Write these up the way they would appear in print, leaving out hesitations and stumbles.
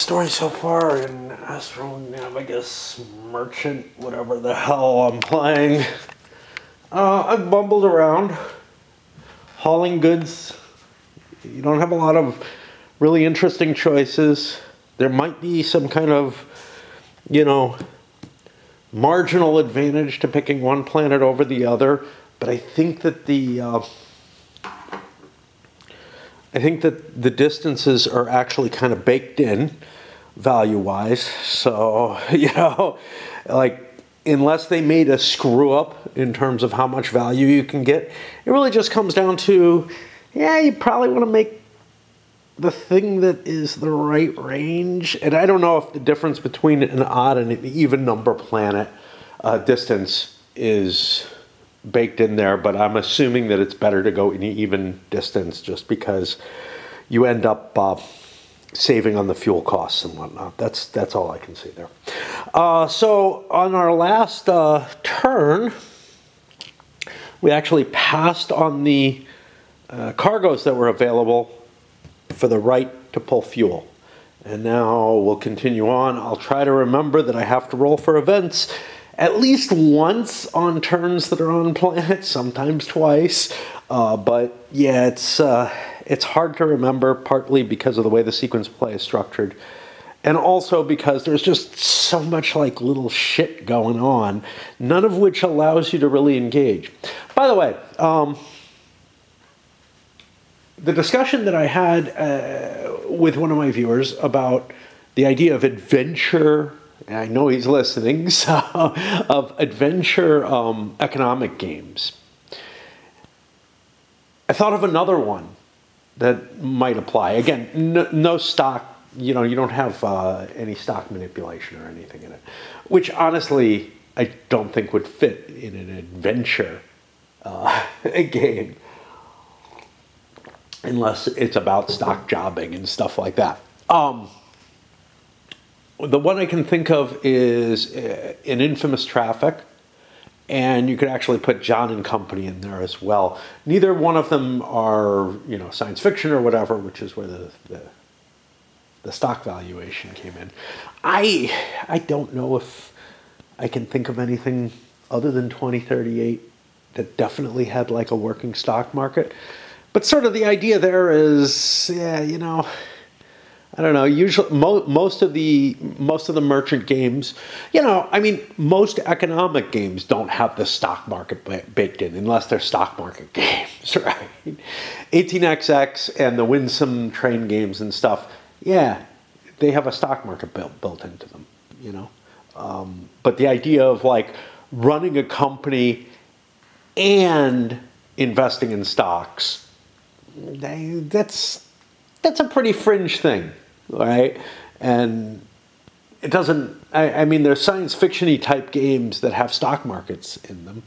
story so far in AstroNavis Merchant, whatever the hell I'm playing. I've bumbled around, hauling goods. You don't have a lot of really interesting choices. There might be some kind of, marginal advantage to picking one planet over the other, but I think that the distances are actually kind of baked in value-wise. So, unless they made a screw up in terms of how much value you can get, it really just comes down to, you probably want to make the thing that is the right range. And I don't know if the difference between an odd and an even number planet distance is baked in there, but I'm assuming that it's better to go in even distance just because you end up saving on the fuel costs and whatnot. That's all I can say there. So on our last turn, we actually passed on the cargoes that were available for the right to pull fuel. And now we'll continue on. I'll try to remember that I have to roll for events at least once on turns that are on planets, sometimes twice. But yeah, it's hard to remember, partly because of the way the sequence play is structured, and also because there's just so much little shit going on, none of which allows you to really engage. By the way, the discussion that I had with one of my viewers about the idea of adventure, and I know he's listening, so of adventure economic games. I thought of another one that might apply. Again, no stock, you don't have any stock manipulation or anything in it, which honestly I don't think would fit in an adventure game, unless it's about stock jobbing and stuff like that. The one I can think of is an Infamous Traffic, and you could actually put John and Company in there as well. Neither one of them are, science fiction or whatever, which is where the stock valuation came in. I don't know if I can think of anything other than 2038 that definitely had a working stock market. But sort of the idea there is, I don't know. Usually, most of the merchant games, most economic games don't have the stock market baked in, unless they're stock market games, right? 18XX and the Winsome train games and stuff, they have a stock market built into them, But the idea of running a company and investing in stocks, that's a pretty fringe thing, right? And it doesn't, there's science fiction-y type games that have stock markets in them,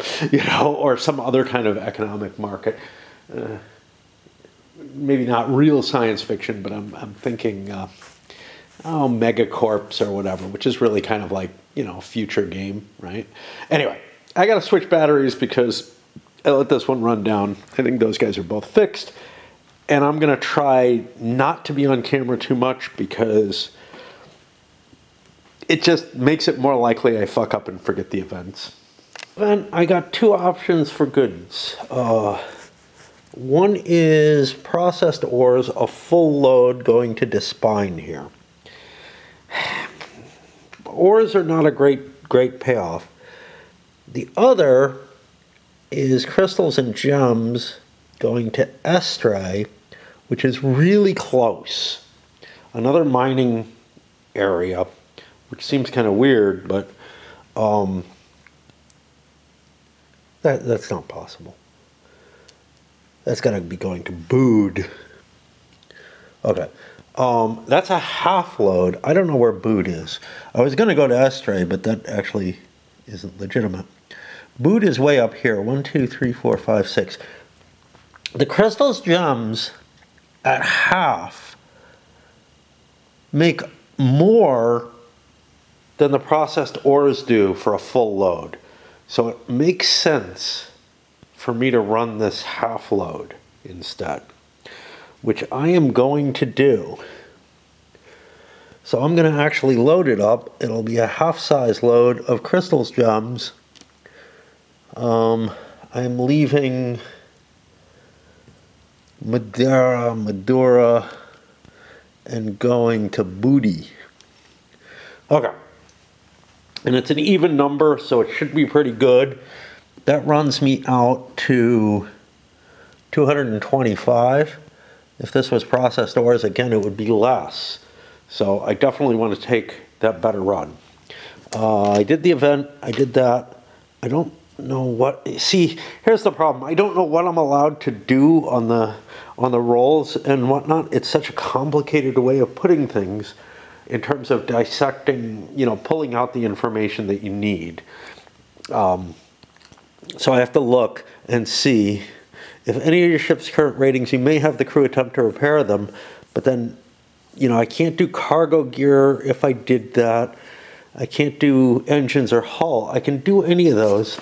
or some other kind of economic market. Maybe not real science fiction, but I'm thinking, Megacorps or whatever, which is really kind of a future game, right? Anyway, I got to switch batteries because I let this one run down. I think those guys are both fixed. And I'm going to try not to be on camera too much because it just makes it more likely I fuck up and forget the events. Then I got two options for goods. One is processed ores, a full load going to Despine here. Ores are not a great payoff. The other is crystals and gems going to Estray, which is really close. Another mining area, which seems kind of weird, but that's not possible. That's got to be going to Bood. Okay. That's a half load. I don't know where Bood is. I was going to go to Estray, but that actually isn't legitimate. Bood is way up here. 1, 2, 3, 4, 5, 6. The crystals gems at half make more than the processed ores do for a full load. So it makes sense for me to run this half load instead, which I am going to do. So I'm going to actually load it up. It'll be a half-size load of crystals gems. I'm leaving Madura, and going to Booty. Okay. And it's an even number, so it should be pretty good. That runs me out to 225. If this was processed ores, again, it would be less. So I definitely want to take that better run. I did the event. I did that. I don't know what... See, here's the problem. I don't know what I'm allowed to do on the rolls and whatnot. It's such a complicated way of putting things in terms of dissecting, you know, pulling out the information that you need. So I have to look and see if any of your ship's current ratings, you may have the crew attempt to repair them, but then, you know, I can't do cargo gear if I did that. I can't do engines or hull. I can do any of those.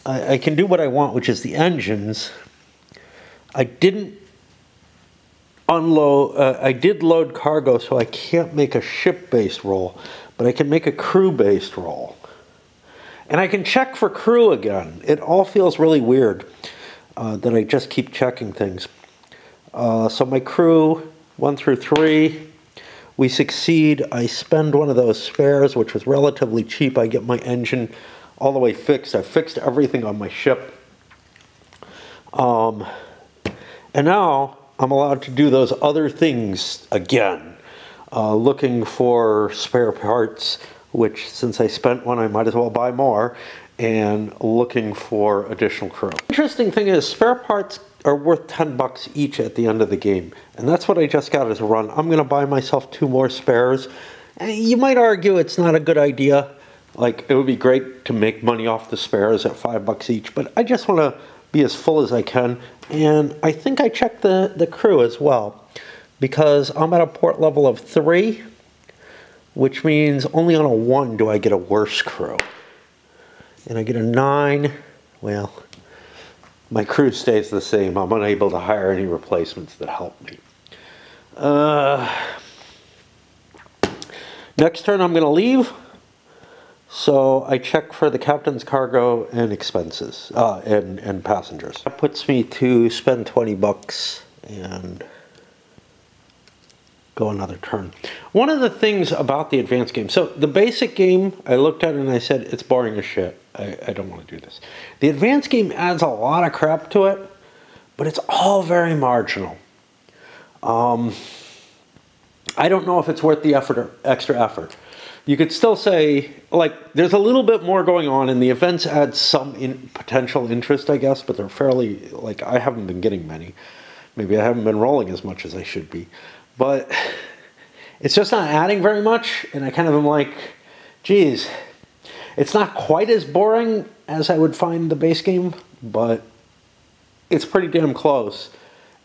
I can do what I want, which is the engines. I didn't unload, I did load cargo, so I can't make a ship-based roll, but I can make a crew-based roll. And I can check for crew again. It all feels really weird that I just keep checking things. So my crew, 1 through 3, we succeed. I spend one of those spares, which was relatively cheap. I get my engine all the way fixed. I fixed everything on my ship. And now I'm allowed to do those other things again. Looking for spare parts, which since I spent one, I might as well buy more, and looking for additional crew. Interesting thing is, spare parts are worth 10 bucks each at the end of the game, and that's what I just got as a run. I'm going to buy myself 2 more spares. You might argue it's not a good idea. Like, it would be great to make money off the spares at 5 bucks each, but I just want to be as full as I can, and I think I checked the crew as well, because I'm at a port level of 3, which means only on a 1 do I get a worse crew. And I get a 9, well, my crew stays the same. I'm unable to hire any replacements that help me. Next turn I'm going to leave. So I check for the captain's cargo and expenses, and passengers. That puts me to spend 20 bucks and go another turn. One of the things about the advanced game, so the basic game, I looked at it and I said, it's boring as shit. I don't want to do this. The advanced game adds a lot of crap to it, but it's all very marginal. I don't know if it's worth the extra effort. You could still say, like, there's a little bit more going on, and the events add some potential interest, I guess, but they're fairly, like, I haven't been getting many. Maybe I haven't been rolling as much as I should be. But it's just not adding very much, and I kind of am like, geez, it's not quite as boring as I would find the base game, but it's pretty damn close,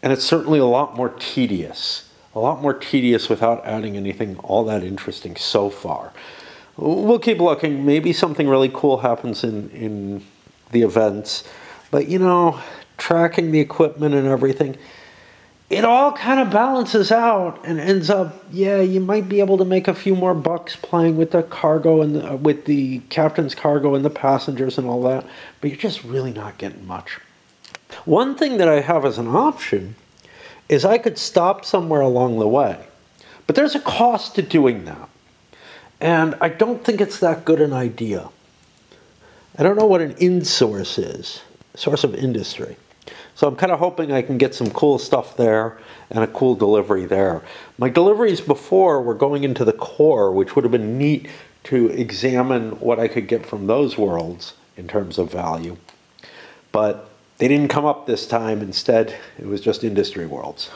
and it's certainly a lot more tedious. A lot more tedious without adding anything all that interesting so far. We'll keep looking. Maybe something really cool happens in the events. But, you know, tracking the equipment and everything, it all kind of balances out and ends up, yeah, you might be able to make a few more bucks playing with the cargo and with the captain's cargo and the passengers and all that, but you're just really not getting much. One thing that I have as an option is I could stop somewhere along the way. But there's a cost to doing that. And I don't think it's that good an idea. I don't know what an in-source is, source of industry. So I'm kind of hoping I can get some cool stuff there and a cool delivery there. My deliveries before were going into the core, which would have been neat to examine what I could get from those worlds in terms of value. But they didn't come up this time. Instead, it was just industry worlds.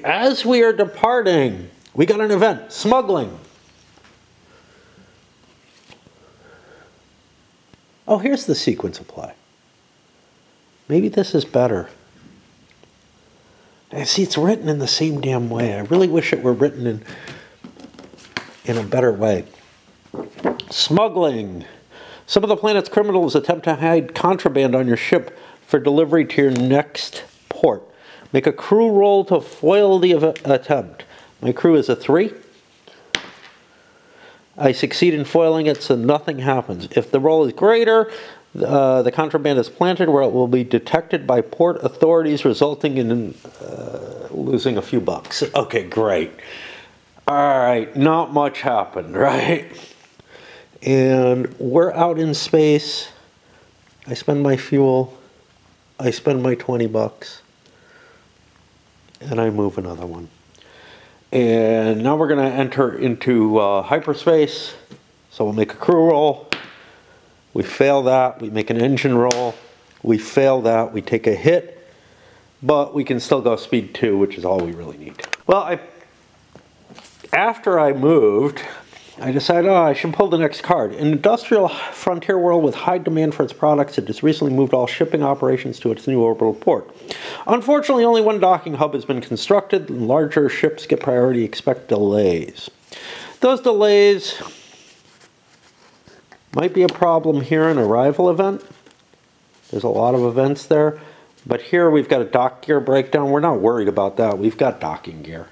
As we are departing, we got an event, smuggling. Oh, here's the sequence of play. Maybe this is better. And see, it's written in the same damn way. I really wish it were written in a better way. Smuggling. Some of the planet's criminals attempt to hide contraband on your ship for delivery to your next port. Make a crew roll to foil the attempt. My crew is a 3. I succeed in foiling it, so nothing happens. If the roll is greater, the contraband is planted where it will be detected by port authorities, resulting in losing a few bucks. Okay, great. All right, not much happened, right? And we're out in space. I spend my fuel. I spend my 20 bucks. And I move another one. And now we're going to enter into hyperspace. So we'll make a crew roll. We fail that. We make an engine roll. We fail that. We take a hit. But we can still go speed 2, which is all we really need. Well, after I moved, I decided, I should pull the next card. In an industrial frontier world with high demand for its products, it has recently moved all shipping operations to its new orbital port. Unfortunately, only one docking hub has been constructed, and larger ships get priority. Expect delays. Those delays might be a problem here in arrival event. There's a lot of events there. But here we've got a dock gear breakdown. We're not worried about that. We've got docking gear.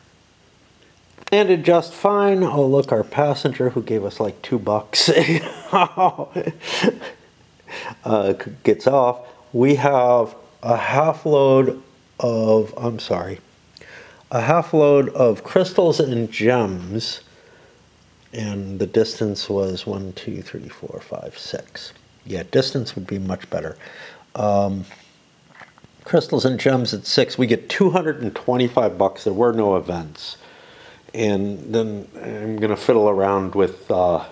Landed just fine. Oh, look, our passenger who gave us like $2 gets off. We have a half load of, a half load of crystals and gems. And the distance was 1, 2, 3, 4, 5, 6. Yeah, distance would be much better. Crystals and gems at 6. We get 225 bucks. There were no events. And then I'm going to fiddle around with, the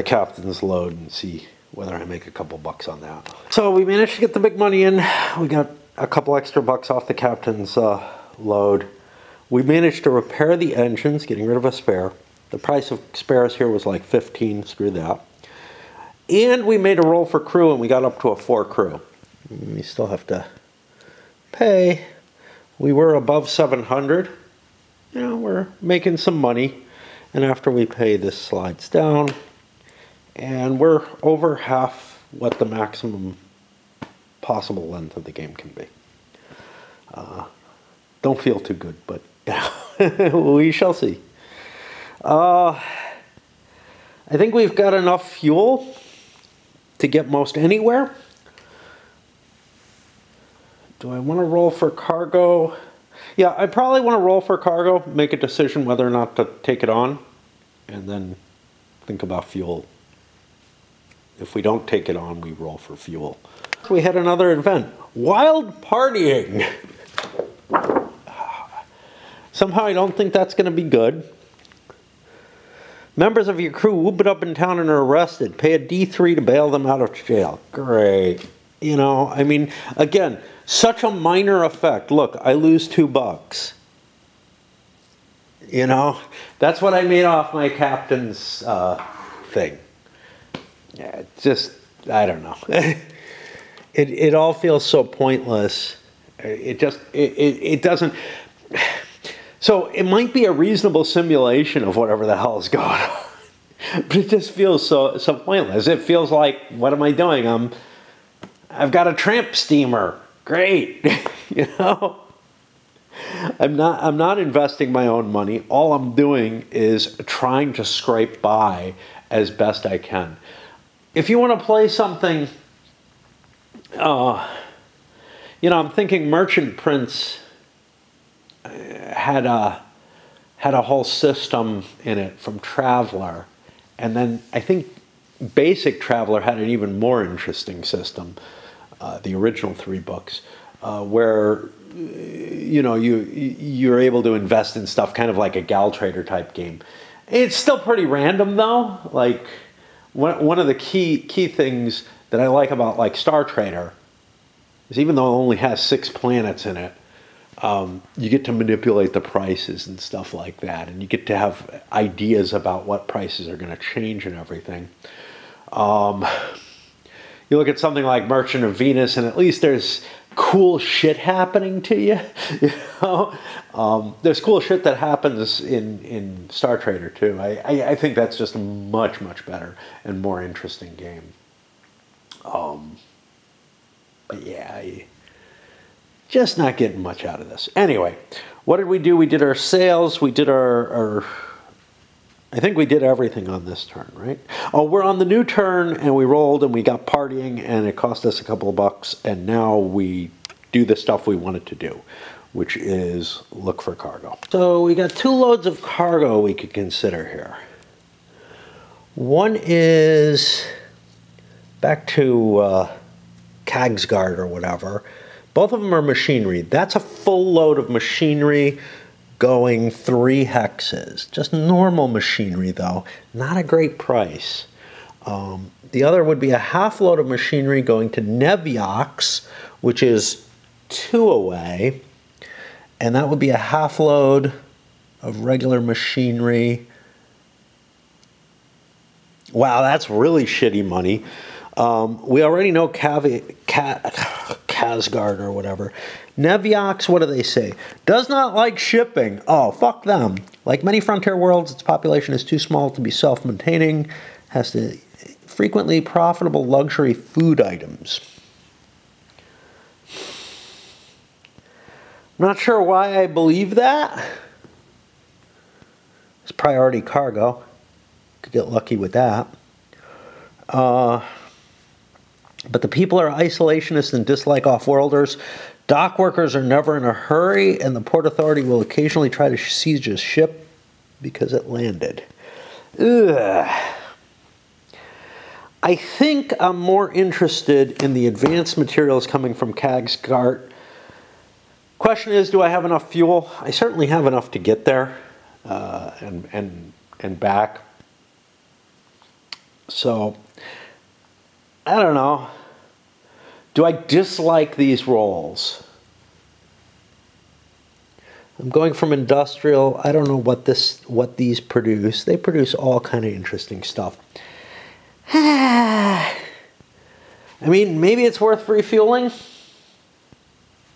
captain's load and see whether I make a couple bucks on that. So we managed to get the big money in. We got a couple extra bucks off the captain's load. We managed to repair the engines, getting rid of a spare. The price of spares here was like 15, screw that. And we made a roll for crew, and we got up to a 4 crew. We still have to pay. We were above 700. We're making some money. And after we pay, this slides down. And we're over half what the maximum possible length of the game can be. Don't feel too good, but we shall see. I think we've got enough fuel to get most anywhere. Do I want to roll for cargo? Yeah, I probably want to roll for cargo, make a decision whether or not to take it on, and then think about fuel. If we don't take it on, we roll for fuel. We had another event, wild partying. Somehow I don't think that's going to be good. Members of your crew whoop it up in town and are arrested. Pay a D3 to bail them out of jail. Great. Again, such a minor effect. Look, I lose $2. That's what I made off my captain's thing. Yeah, I don't know. It all feels so pointless. It doesn't. So it might be a reasonable simulation of whatever the hell is going on, but it just feels so pointless. It feels like, what am I doing? I've got a tramp steamer. Great, I'm not investing my own money. All I'm doing is trying to scrape by as best I can. If you want to play something, I'm thinking Merchant Prince had a whole system in it from Traveller, and then I think Basic Traveller had an even more interesting system, the original 3 books, where you're able to invest in stuff kind of like a Gal Trader type game. It's still pretty random though. Like one of the key things that I like about like Star Trader is, even though it only has 6 planets in it, you get to manipulate the prices and stuff like that, and you get to have ideas about what prices are going to change and everything. You look at something like Merchant of Venus, and at least there's cool shit happening to you. There's cool shit that happens in Star Trader too. I think that's just a much better and more interesting game. But yeah, just not getting much out of this. Anyway, what did we do? We did our sales. We did our I think we did everything on this turn, right? Oh, we're on the new turn, and we rolled, and we got partying, and it cost us a couple of bucks, and now we do the stuff we wanted to do, which is look for cargo. So we got 2 loads of cargo we could consider here. One is back to Kagsgard or whatever. Both of them are machinery. That's a full load of machinery going 3 hexes. Just normal machinery though, not a great price. The other would be a half load of machinery going to Neviox, which is 2 away. And that would be a half load of regular machinery. Wow, that's really shitty money. We already know Kagsgard or whatever. Neviox, what do they say? Does not like shipping. Oh, fuck them. Like many frontier worlds, its population is too small to be self-maintaining. Has to frequently profitable luxury food items. Not sure why I believe that. It's priority cargo. Could get lucky with that. But the people are isolationists and dislike off-worlders. Dock workers are never in a hurry, and the Port Authority will occasionally try to seize a ship because it landed. Ugh. I think I'm more interested in the advanced materials coming from Kagsgard. Question is, do I have enough fuel? I certainly have enough to get there and back. So, I don't know. Do I dislike these rolls? I'm going from industrial. I don't know what these produce. They produce all kind of interesting stuff. I mean, maybe it's worth refueling.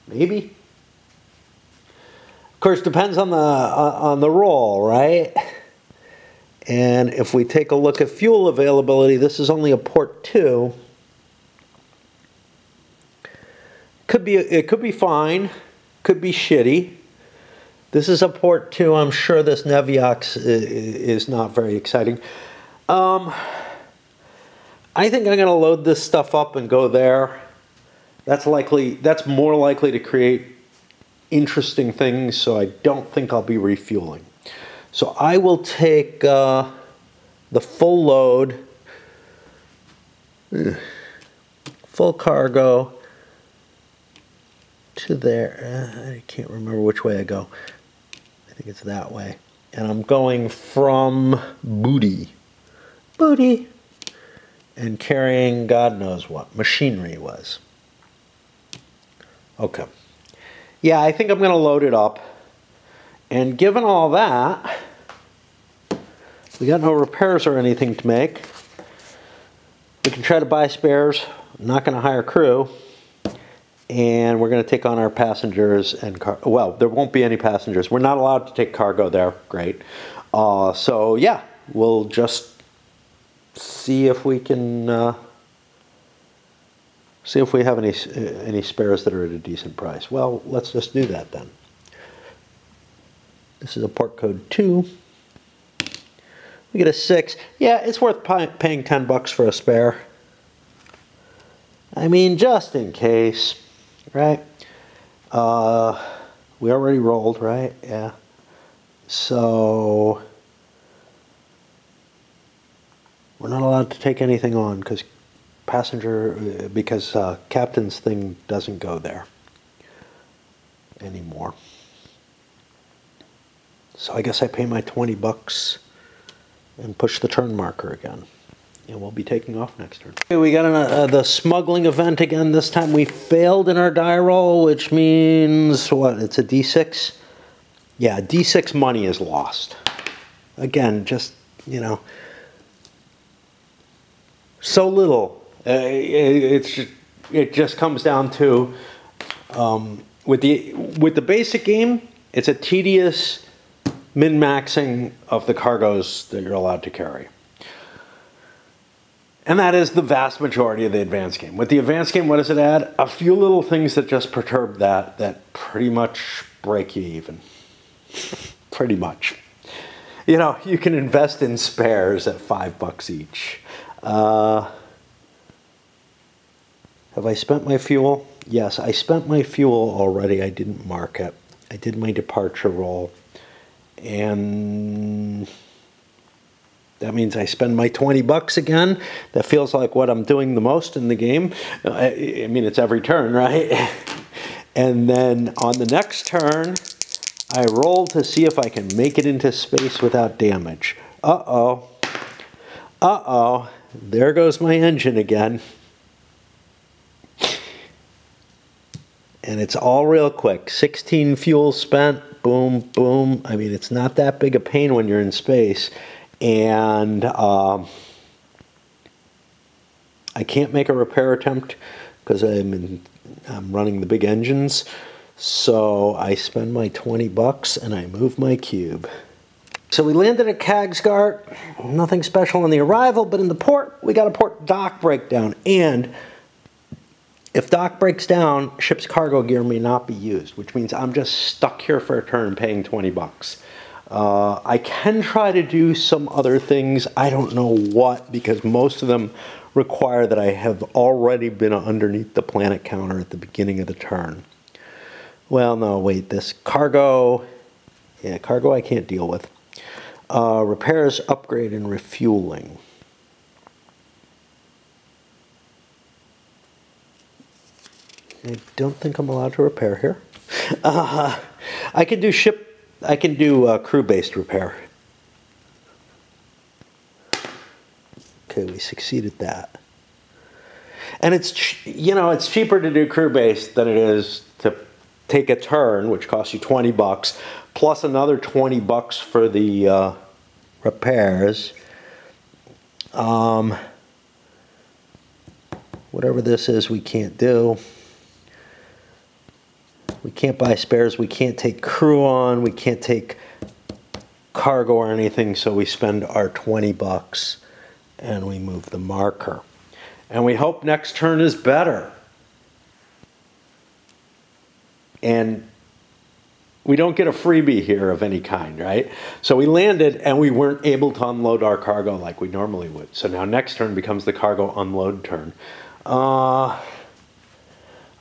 Maybe. Of course, depends on the roll, right? And if we take a look at fuel availability, this is only a port 2. It could be fine, could be shitty. This is a port 2. I'm sure this Neviox is not very exciting. I think I'm going to load this stuff up and go there. That's more likely to create interesting things, so I don't think I'll be refueling. So I will take the full load, full cargo, to there. I can't remember which way I go. I think it's that way. And I'm going from Booty, and carrying God knows what machinery was. Okay. Yeah, I think I'm going to load it up. And given all that, we got no repairs or anything to make. We can try to buy spares. I'm not going to hire crew. And we're going to take on our passengers and well, there won't be any passengers. We're not allowed to take cargo there. Great. So yeah, we'll just see if we can see if we have any spares that are at a decent price. Well, let's just do that then. This is a port code 2. We get a 6. Yeah, it's worth paying 10 bucks for a spare. I mean, just in case. Right? We already rolled, right? Yeah. So we're not allowed to take anything on because captain's thing doesn't go there anymore. So I guess I pay my 20 bucks and push the turn marker again. And we'll be taking off next turn. Okay, we got the smuggling event again. This time we failed in our die roll, which means, what, it's a D6? Yeah, D6 money is lost. Again, just, you know, so little. It just comes down to, with the basic game, it's a tedious min-maxing of the cargoes that you're allowed to carry. And that is the vast majority of the advanced game. With the advanced game, what does it add? A few little things that just perturb that pretty much break you even. Pretty much. You know, you can invest in spares at $5 each. Have I spent my fuel? Yes, I spent my fuel already. I didn't mark it. I did my departure roll. And that means I spend my $20 again. That feels like what I'm doing the most in the game. I mean, it's every turn, right? And then on the next turn, I roll to see if I can make it into space without damage. Uh-oh. Uh-oh. There goes my engine again. And it's all real quick. 16 fuel spent. Boom, boom. I mean, it's not that big a pain when you're in space. And I can't make a repair attempt because I'm running the big engines. So I spend my $20 and I move my cube. So we landed at Kagsgart. Nothing special on the arrival, but in the port, we got a port dock breakdown. And if dock breaks down, ship's cargo gear may not be used, which means I'm just stuck here for a turn paying $20. I can try to do some other things. I don't know what, because most of them require that I have already been underneath the planet counter at the beginning of the turn. Well, no, wait, this cargo, yeah, cargo I can't deal with. Repairs, upgrade, and refueling. I don't think I'm allowed to repair here. I can do crew-based repair. Okay, we succeeded that. And it's, you know, it's cheaper to do crew-based than it is to take a turn, which costs you $20, plus another $20 for the repairs. Whatever this is, we can't do. We can't buy spares. We can't take crew on. We can't take cargo or anything. So we spend our $20 and we move the marker. And we hope next turn is better. And we don't get a freebie here of any kind, right? So we landed and we weren't able to unload our cargo like we normally would. So now next turn becomes the cargo unload turn. Are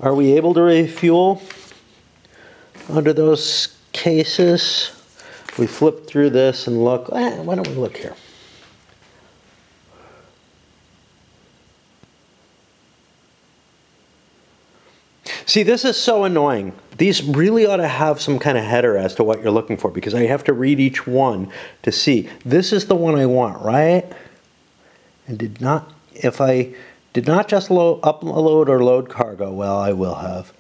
we able to refuel under those cases? We flip through this and look. Why don't we look here? See, this is so annoying. These really ought to have some kind of header as to what you're looking for, because I have to read each one to see. This is the one I want, right? And if I did not just upload or load cargo, well, I will have,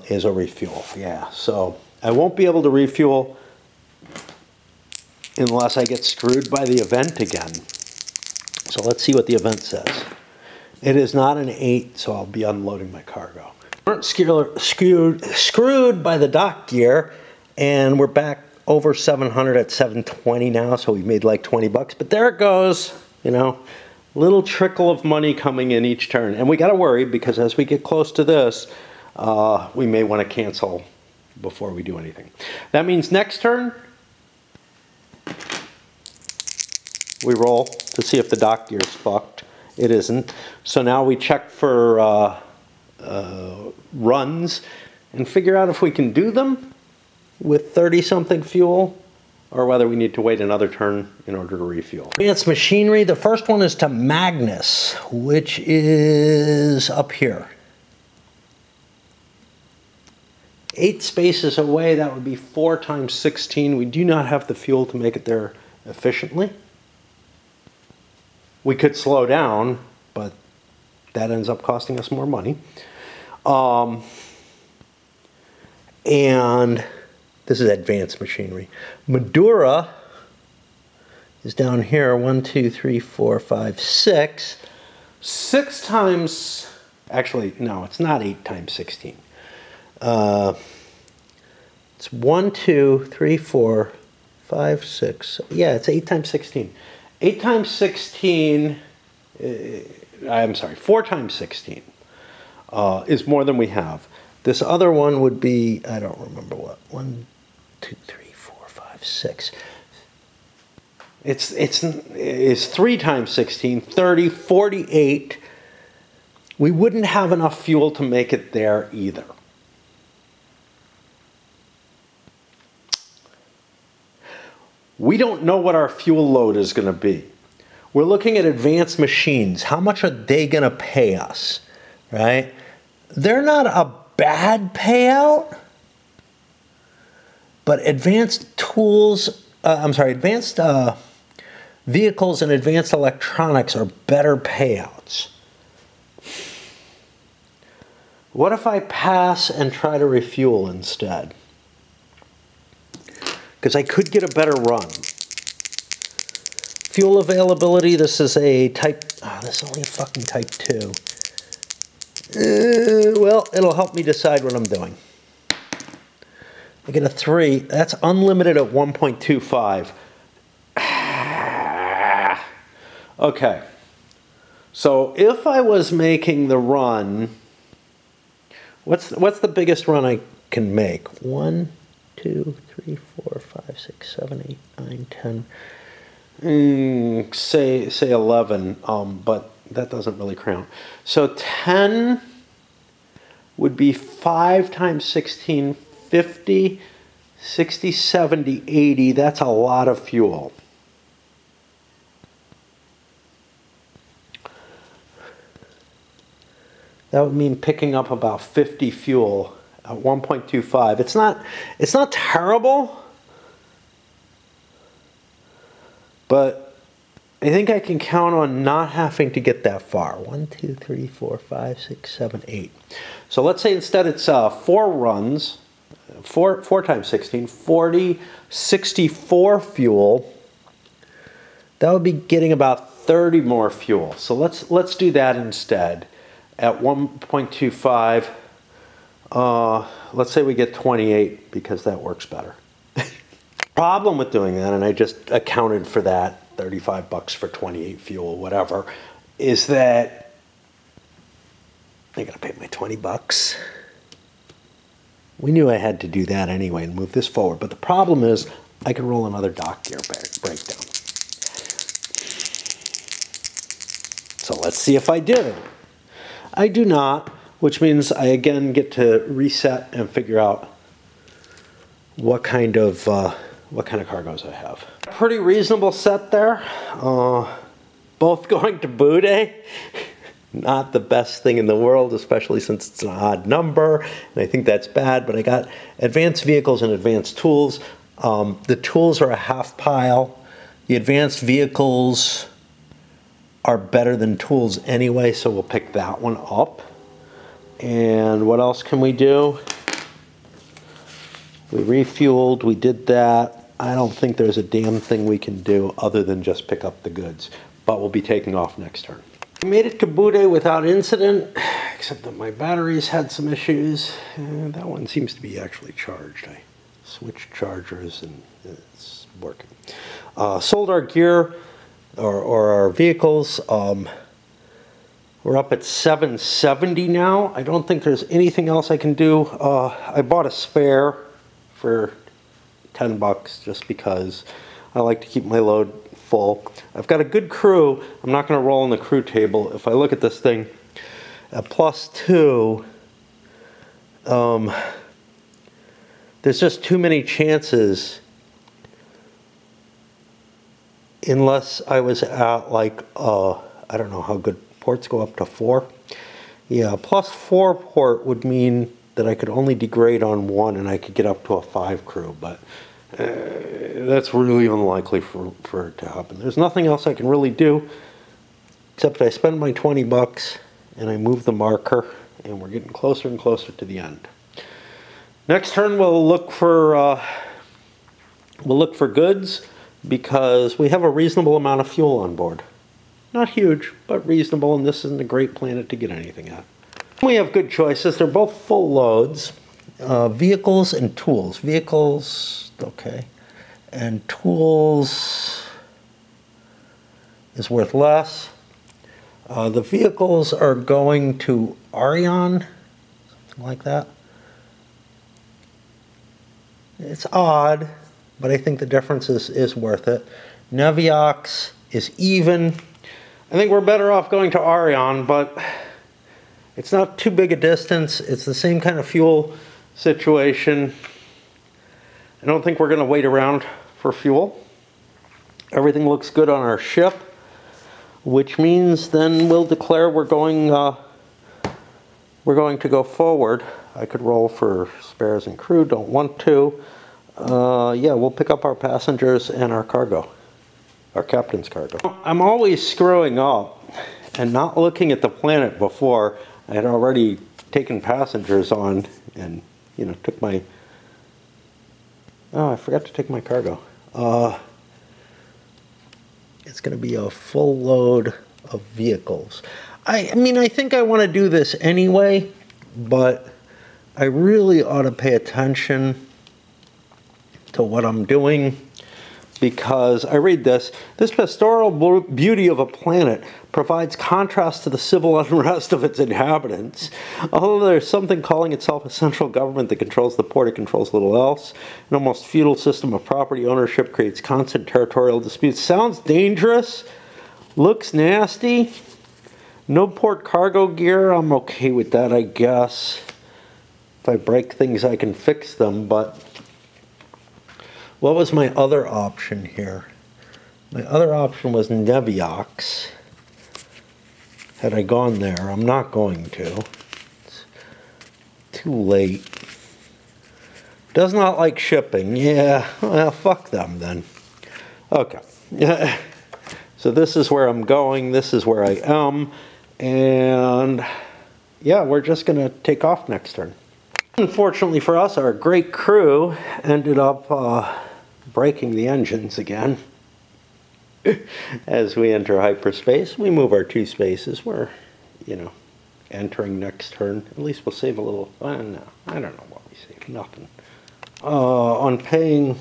is a refuel. Yeah, so I won't be able to refuel unless I get screwed by the event again. So let's see what the event says. It is not an 8, so I'll be unloading my cargo. We're screwed by the dock gear, and we're back over 700 at 720 now, so we've made like $20. But there it goes, you know, little trickle of money coming in each turn. And we got to worry, because as we get close to this, we may want to cancel before we do anything. That means next turn, we roll to see if the dock gear is fucked. It isn't. So now we check for runs and figure out if we can do them with 30-something fuel, or whether we need to wait another turn in order to refuel. Advanced machinery, the first one is to Magnus, which is up here. 8 spaces away, that would be 4 times 16. We do not have the fuel to make it there efficiently. We could slow down, but that ends up costing us more money. And this is advanced machinery. Madura is down here. 1, 2, 3, 4, 5, 6. 6 times, actually, no, it's not 8 times 16. It's 1, 2, 3, 4, 5, 6. Yeah, it's 8 times 16. 8 times 16, I'm sorry, 4 times 16 is more than we have. This other one would be, I don't remember what, 1, 2, 3, 4, 5, 6. It's 3 times 16, 30, 48. We wouldn't have enough fuel to make it there either. We don't know what our fuel load is going to be. We're looking at advanced machines. How much are they going to pay us, right? They're not a bad payout, but advanced tools, advanced vehicles and advanced electronics are better payouts. What if I pass and try to refuel instead? Because I could get a better run. Fuel availability, this is a type, this is only a fucking type 2. Well, it'll help me decide what I'm doing. I get a 3, that's unlimited at 1.25. Okay, so if I was making the run, what's the biggest run I can make? 1, 2, 3, 4, 5, 6, 7, 8, 9, 10. Say 11, but that doesn't really count. So 10 would be 5 times 16, 50, 60, 70, 80. That's a lot of fuel. That would mean picking up about 50 fuel at 1.25. It's not terrible, but I think I can count on not having to get that far. 1, 2, 3, 4, 5, 6, 7, 8. So let's say instead it's 4 runs, 4 times 16, 40, 64 fuel. That would be getting about 30 more fuel. So let's do that instead. At 1.25, let's say we get 28 because that works better. Problem with doing that, and I just accounted for that, 35 bucks for 28 fuel, whatever, is that I gotta pay my 20 bucks. We knew I had to do that anyway and move this forward, but the problem is I could roll another dock gear breakdown. So let's see if I do. I do not, which means I again get to reset and figure out what kind of cargoes I have. Pretty reasonable set there. Both going to Bude. Not the best thing in the world, especially since it's an odd number, and I think that's bad, but I got advanced vehicles and advanced tools. The tools are a half pile. The advanced vehicles are better than tools anyway, so we'll pick that one up. And what else can we do? We refueled, we did that. I don't think there's a damn thing we can do other than just pick up the goods, but we'll be taking off next turn. I made it to Bude without incident, except that my batteries had some issues. And that one seems to be actually charged. I switched chargers and it's working. Sold our gear, or our vehicles. We're up at 770 now. I don't think there's anything else I can do. I bought a spare for 10 bucks just because I like to keep my load full. I've got a good crew. I'm not going to roll on the crew table. If I look at this thing at +2, there's just too many chances, unless I was at like, I don't know how good ports go up to 4. Yeah, +4 port would mean that I could only degrade on 1 and I could get up to a 5 crew, but that's really unlikely for it to happen. There's nothing else I can really do except I spend my 20 bucks and I move the marker, and we're getting closer and closer to the end. Next turn we'll look for goods, because we have a reasonable amount of fuel on board. Not huge, but reasonable, and this isn't a great planet to get anything at. We have good choices. They're both full loads. Vehicles and tools. Vehicles, okay. And tools is worth less. The vehicles are going to Arion, something like that. It's odd, but I think the difference is worth it. Neviox is even. I think we're better off going to Arion, but it's not too big a distance. It's the same kind of fuel situation. I don't think we're going to wait around for fuel. Everything looks good on our ship, which means then we'll declare we're going to go forward. I could roll for spares and crew, don't want to. Yeah, we'll pick up our passengers and our cargo, our captain's cargo. I'm always screwing up and not looking at the planet before. I had already taken passengers on and, you know, took my... Oh, I forgot to take my cargo. It's going to be a full load of vehicles. I mean, I think I want to do this anyway, but I really ought to pay attention to what I'm doing, because I read this pastoral beauty of a planet provides contrast to the civil unrest of its inhabitants. Although there's something calling itself a central government that controls the port, it controls little else. An almost feudal system of property ownership creates constant territorial disputes. Sounds dangerous, looks nasty. No port cargo gear, I'm okay with that, I guess. If I break things, I can fix them, but what was my other option here? My other option was Neviox. Had I gone there, I'm not going to. It's too late. Does not like shipping. Yeah, well, fuck them then. Okay. So this is where I'm going. This is where I am. And yeah, we're just going to take off next turn. Unfortunately for us, our great crew ended up breaking the engines again. As we enter hyperspace, we move our 2 spaces. We're, you know, entering next turn. At least we'll save a little. No, I don't know what we save. Nothing. On paying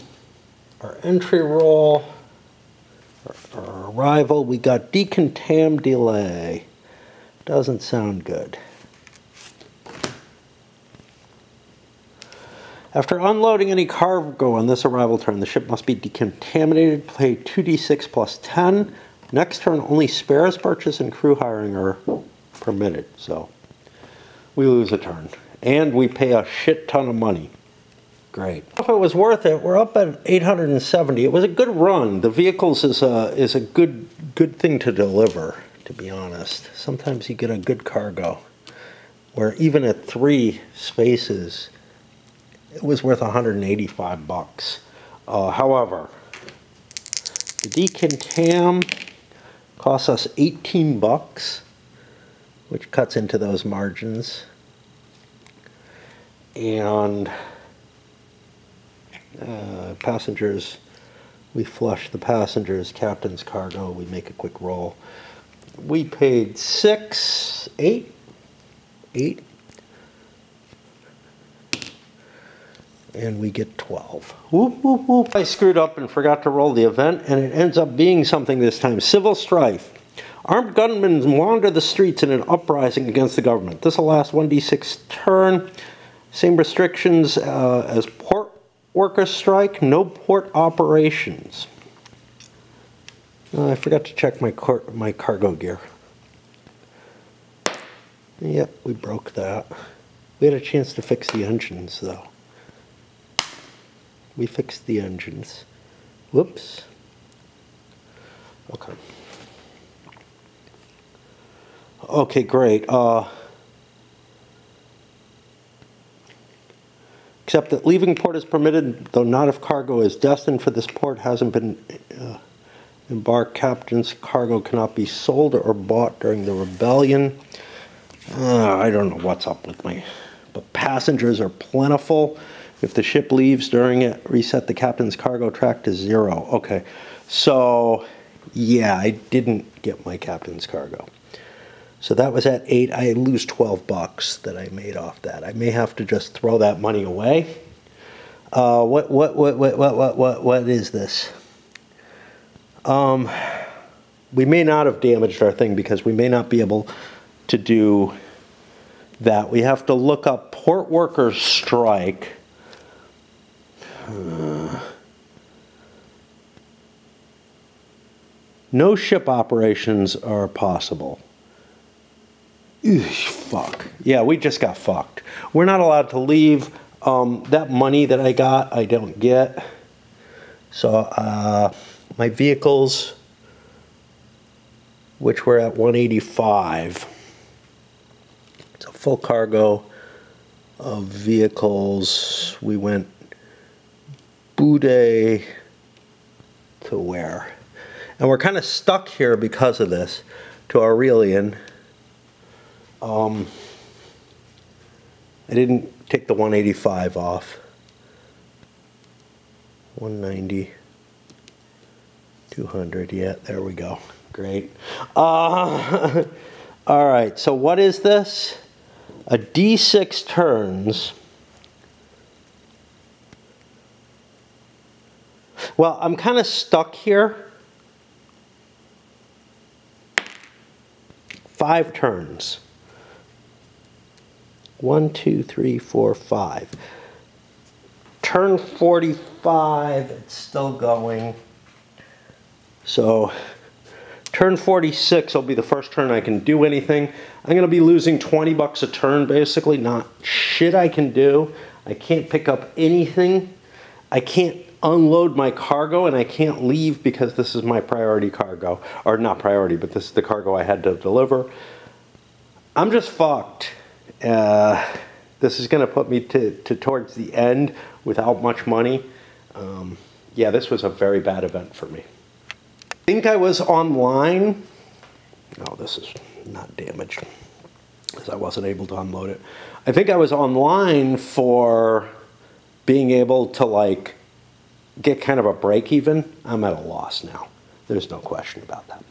our entry roll, our arrival, we got decontam delay. Doesn't sound good. After unloading any cargo on this arrival turn, the ship must be decontaminated. Pay 2d6 plus 10. Next turn, only spares purchase and crew hiring are permitted. So we lose a turn. And we pay a shit ton of money. Great. If it was worth it, we're up at 870. It was a good run. The vehicles is a good thing to deliver, to be honest. Sometimes you get a good cargo, where even at 3 spaces, it was worth 185 bucks. However, the decontam costs us 18 bucks, which cuts into those margins. And passengers, we flush the passengers, captain's cargo, we make a quick roll. We paid 8, and we get 12. Whoop, whoop, whoop. I screwed up and forgot to roll the event, and it ends up being something this time. Civil strife. Armed gunmen wander the streets in an uprising against the government. This will last 1d6 turn. Same restrictions as port workers strike. No port operations. I forgot to check my cargo gear. Yep, we broke that. We had a chance to fix the engines, though. We fixed the engines. Whoops. Okay. Okay, great. Except that leaving port is permitted, though not if cargo is destined for this port hasn't been embarked. Captain's cargo cannot be sold or bought during the rebellion. I don't know what's up with me. But passengers are plentiful. If the ship leaves during it, reset the captain's cargo track to 0. Okay, so yeah, I didn't get my captain's cargo. So that was at 8. I lose 12 bucks that I made off that. I may have to just throw that money away. What is this? We may not have damaged our thing because we may not be able to do that. We have to look up port workers strike. No ship operations are possible. Eugh, fuck. Yeah, we just got fucked. We're not allowed to leave. That money that I got, I don't get. So my vehicles, which were at 185, it's a full cargo of vehicles. We went Bude to where? And we're kind of stuck here because of this, to Aurelian. I didn't take the 185 off. 190, 200, yeah, there we go. Great. All right, so what is this? A D6 turns. Well, I'm kind of stuck here. 5 turns. 1, 2, 3, 4, 5. Turn 45, it's still going. So turn 46 will be the first turn I can do anything. I'm going to be losing 20 bucks a turn, basically. Not shit I can do. I can't pick up anything. I can't unload my cargo, and I can't leave because this is my priority cargo. Or not priority, but this is the cargo I had to deliver. I'm just fucked. This is going to put me to towards the end without much money. Yeah, this was a very bad event for me. I think I was online. Oh, this is not damaged because I wasn't able to unload it. I think I was online for being able to like get kind of a break even. I'm at a loss now. There's no question about that.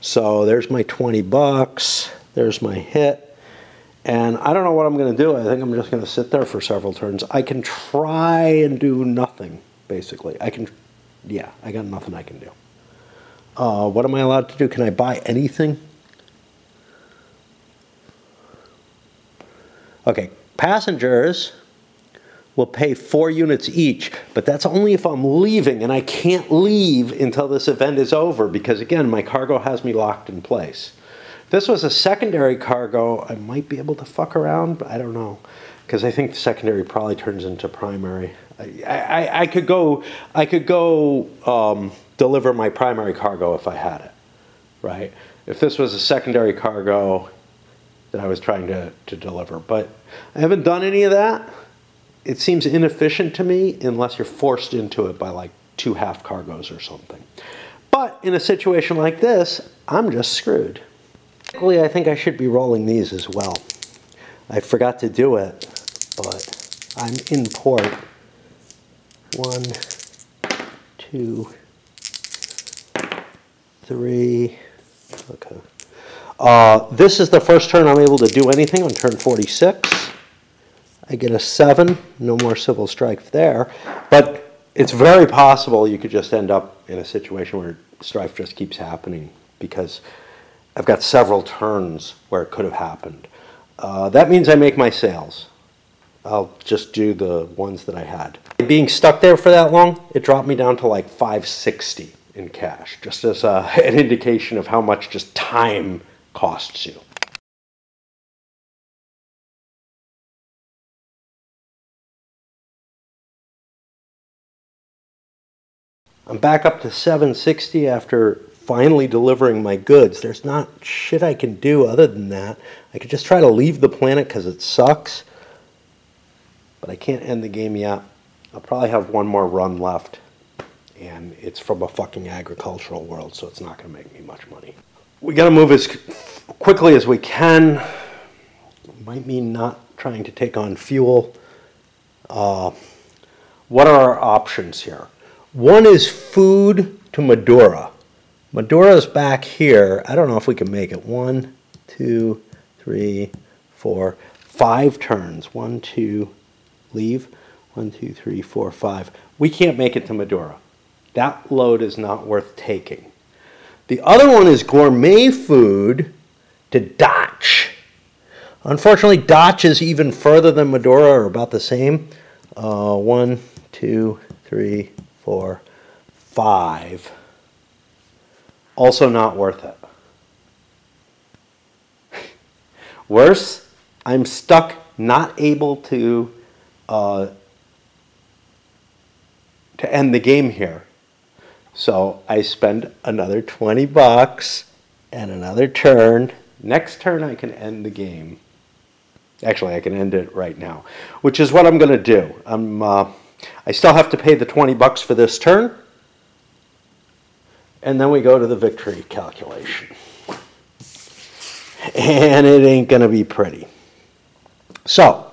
So there's my 20 bucks. There's my hit. And I don't know what I'm going to do. I think I'm just going to sit there for several turns. I can try and do nothing, basically. Yeah, I got nothing I can do. What am I allowed to do? Can I buy anything? Okay, passengers will pay 4 units each, but that's only if I'm leaving, and I can't leave until this event is over because, again, my cargo has me locked in place. If this was a secondary cargo, I might be able to fuck around, but I don't know, because I think the secondary probably turns into primary. I could go deliver my primary cargo if I had it, right? If this was a secondary cargo that I was trying to deliver, but I haven't done any of that. It seems inefficient to me unless you're forced into it by like 2 half cargoes or something. But in a situation like this, I'm just screwed. Technically, I think I should be rolling these as well. I forgot to do it, but I'm in port. 1, 2, 3. Okay. This is the first turn I'm able to do anything on turn 46. I get a 7. No more civil strife there. But it's very possible you could just end up in a situation where strife just keeps happening because I've got several turns where it could have happened. That means I make my sales. I'll just do the ones that I had. Being stuck there for that long, it dropped me down to like 560 in cash, just as an indication of how much just time costs you. I'm back up to 760 after finally delivering my goods. There's not shit I can do other than that. I could just try to leave the planet because it sucks. But I can't end the game yet. I'll probably have one more run left. And it's from a fucking agricultural world, so it's not going to make me much money. We got to move as quickly as we can. Might mean not trying to take on fuel. What are our options here? One is food to Madura. Madura's back here. I don't know if we can make it. 1, 2, 3, 4, 5 turns. 1, 2, leave. 1, 2, 3, 4, 5. We can't make it to Madura. That load is not worth taking. The other one is gourmet food to Dutch. Unfortunately, Dutch is even further than Madura, or about the same. 1, 2, 3, 4, 5. Also not worth it. Worse, I'm stuck not able to end the game here. So I spend another 20 bucks and another turn. Next turn I can end the game. Actually, I can end it right now, which is what I'm going to do. I still have to pay the 20 bucks for this turn. And then we go to the victory calculation. And it ain't going to be pretty. So,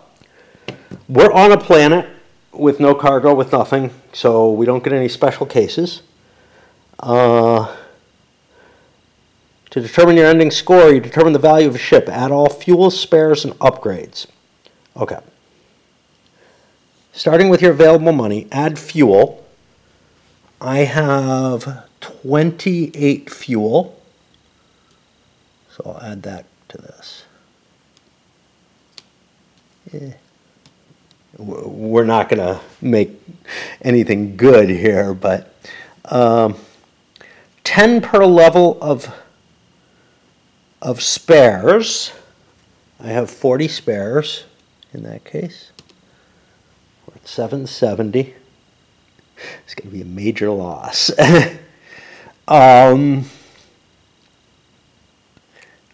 we're on a planet with no cargo, with nothing, so we don't get any special cases. To determine your ending score, you determine the value of a ship. Add all fuel, spares, and upgrades. Okay. Starting with your available money, add fuel. I have 28 fuel. So I'll add that to this. We're not going to make anything good here, but 10 per level of spares. I have 40 spares in that case. We're at 770. It's going to be a major loss.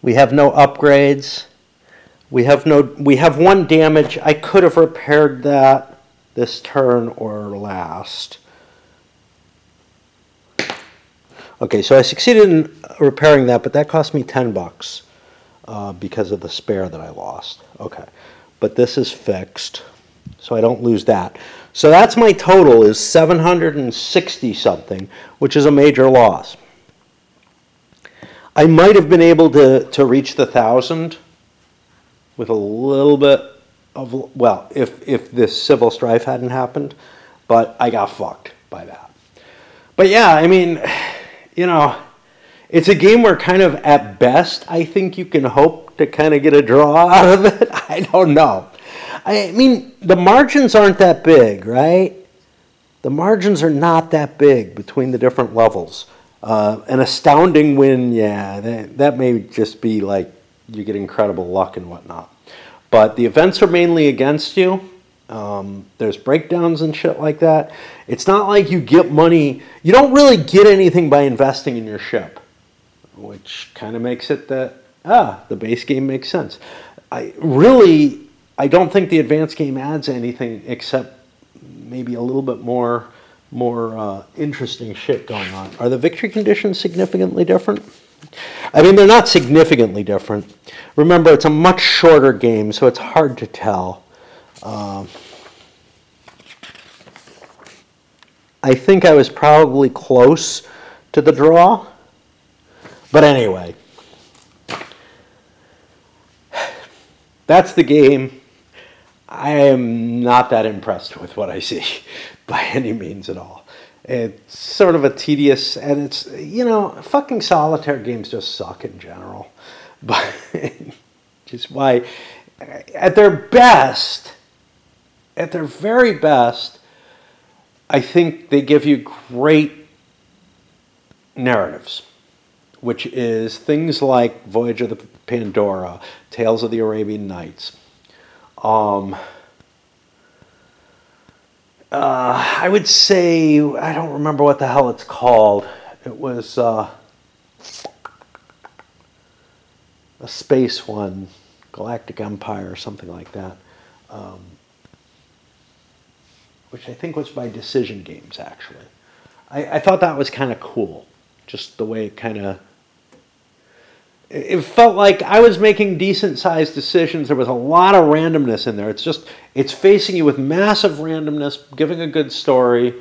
We have no upgrades. We have one damage. I could have repaired that this turn or last. Okay, so I succeeded in repairing that, but that cost me 10 bucks because of the spare that I lost. Okay, but this is fixed, so I don't lose that. So that's my total, is 760 something, which is a major loss. I might have been able to reach the 1,000 with a little bit of, well, if this civil strife hadn't happened, but I got fucked by that. But yeah, I mean, you know, it's a game where kind of at best, I think you can hope to kind of get a draw out of it. I don't know. I mean, the margins aren't that big, right? The margins are not that big between the different levels. An astounding win, yeah, that may just be like you get incredible luck and whatnot. But the events are mainly against you. There's breakdowns and shit like that. It's not like you get money. You don't really get anything by investing in your ship, which kind of makes it that, the base game makes sense. I don't think the advanced game adds anything except maybe a little bit more interesting shit going on. Are the victory conditions significantly different? I mean, they're not significantly different. Remember, it's a much shorter game, so it's hard to tell. I think I was probably close to the draw. But anyway, that's the game. I am not that impressed with what I see by any means at all. It's sort of a tedious, and it's, you know, fucking solitaire games just suck in general. But just why, at their best, at their very best, I think they give you great narratives, which is things like Voyage of the Pandora, Tales of the Arabian Nights. I would say, I don't remember what the hell it's called. It was a space one, Galactic Empire or something like that, which I think was by Decision Games, actually. I thought that was kind of cool, just the way it kind of... It felt like I was making decent-sized decisions. There was a lot of randomness in there. It's facing you with massive randomness, giving a good story,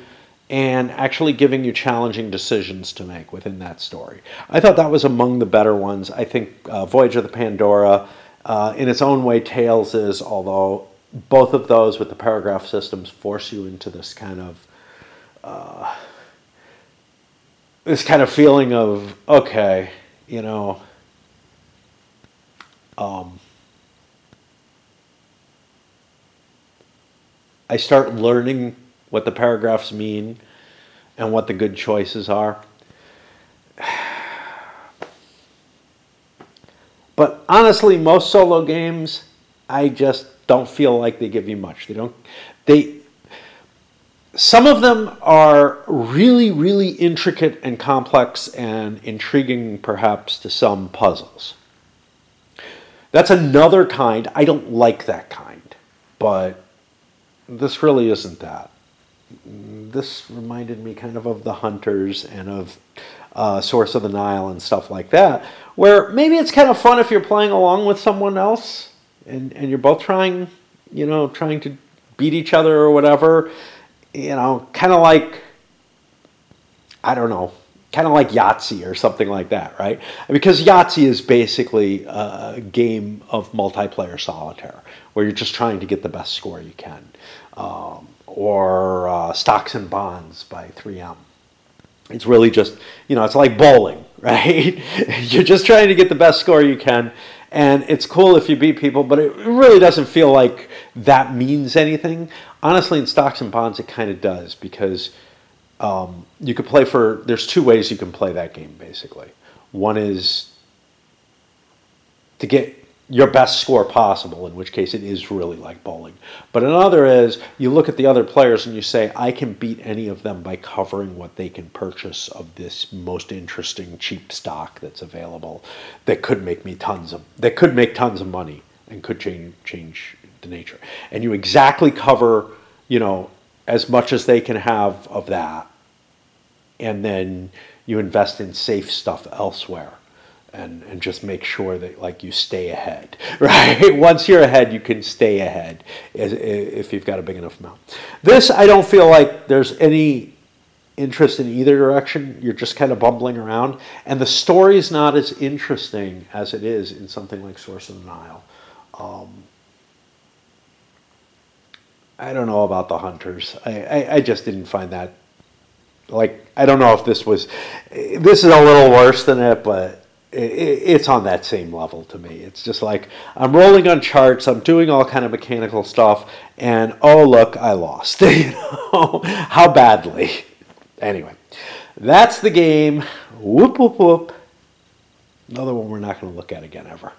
and actually giving you challenging decisions to make within that story. I thought that was among the better ones. I think Voyage of the Pandora, in its own way, Tales is, although both of those with the paragraph systems force you into this kind of feeling of, okay, you know... I start learning what the paragraphs mean and what the good choices are. But honestly, most solo games, I just don't feel like they give you much. Some of them are really, really intricate and complex and intriguing, perhaps, to some puzzles. That's another kind. I don't like that kind, but this really isn't that. This reminded me kind of the Hunters and of Source of the Nile and stuff like that, where maybe it's kind of fun if you're playing along with someone else and you're both trying to beat each other or whatever, kind of like, I don't know, kind of like Yahtzee or something like that, right? Because Yahtzee is basically a game of multiplayer solitaire where you're just trying to get the best score you can. Or Stocks and Bonds by 3M. It's really just, it's like bowling, right? You're just trying to get the best score you can. And it's cool if you beat people, but it really doesn't feel like that means anything. Honestly, in Stocks and Bonds, it kind of does, because you could play there's two ways you can play that game, basically. One is to get your best score possible, in which case it is really like bowling. But another is you look at the other players and you say, I can beat any of them by covering what they can purchase of this most interesting cheap stock that's available that could make tons of money and could change the nature. And you exactly cover, as much as they can have of that. And then you invest in safe stuff elsewhere. And just make sure that you stay ahead, right? Once you're ahead, you can stay ahead if you've got a big enough amount. This, I don't feel like there's any interest in either direction. You're just kind of bumbling around. And the story's not as interesting as it is in something like Source of the Nile. I don't know about the Hunters. I just didn't find that, I don't know if this is a little worse than it, but it's on that same level to me. It's just like, I'm rolling on charts, I'm doing all kind of mechanical stuff, and oh look, I lost. How badly. Anyway, that's the game. Whoop, whoop, whoop. Another one we're not going to look at again ever.